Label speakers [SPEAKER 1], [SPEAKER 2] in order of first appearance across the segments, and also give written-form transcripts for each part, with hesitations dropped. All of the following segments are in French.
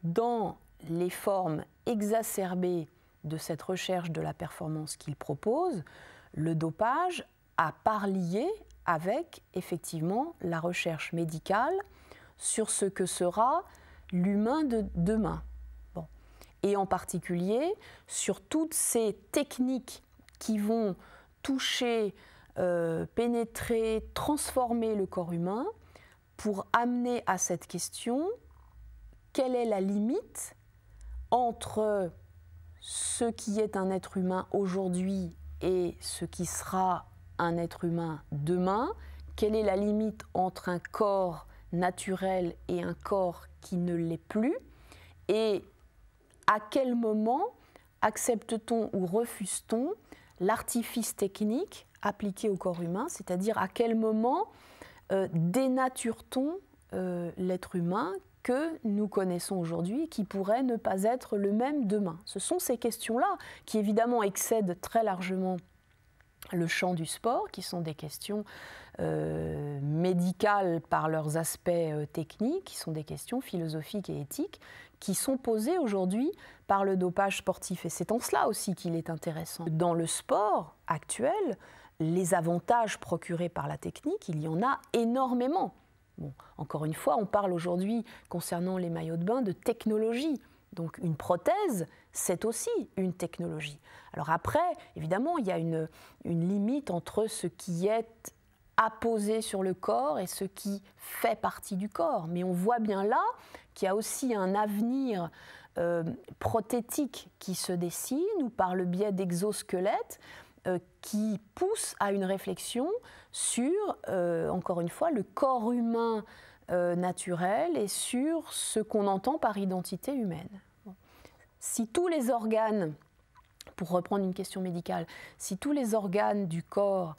[SPEAKER 1] Dans les formes exacerbées de cette recherche de la performance qu'il propose, le dopage a part lié avec effectivement la recherche médicale sur ce que sera l'humain de demain. Bon. Et en particulier sur toutes ces techniques qui vont toucher, pénétrer, transformer le corps humain pour amener à cette question: quelle est la limite entre ce qui est un être humain aujourd'hui et ce qui sera un être humain demain? Quelle est la limite entre un corps naturel et un corps qui ne l'est plus? Et à quel moment accepte-t-on ou refuse-t-on l'artifice technique appliqué au corps humain? C'est-à-dire à quel moment dénature-t-on l'être humain que nous connaissons aujourd'hui et qui pourrait ne pas être le même demain? Ce sont ces questions-là qui évidemment excèdent très largement le champ du sport, qui sont des questions médicales par leurs aspects techniques, qui sont des questions philosophiques et éthiques, qui sont posées aujourd'hui par le dopage sportif. Et c'est en cela aussi qu'il est intéressant. Dans le sport actuel, les avantages procurés par la technique, il y en a énormément. Bon, encore une fois, on parle aujourd'hui, concernant les maillots de bain, de technologie. Donc une prothèse, c'est aussi une technologie. Alors après, évidemment, il y a une limite entre ce qui est apposé sur le corps et ce qui fait partie du corps. Mais on voit bien là qu'il y a aussi un avenir prothétique qui se dessine, ou par le biais d'exosquelettes, qui pousse à une réflexion sur, encore une fois, le corps humain naturel et sur ce qu'on entend par identité humaine. Bon. Si tous les organes, pour reprendre une question médicale, si tous les organes du corps,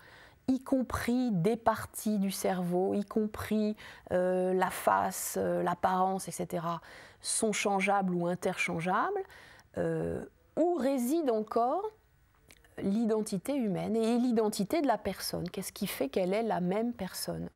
[SPEAKER 1] y compris des parties du cerveau, y compris la face, l'apparence, etc., sont changeables ou interchangeables, où réside encore l'identité humaine et l'identité de la personne? Qu'est-ce qui fait qu'elle est la même personne?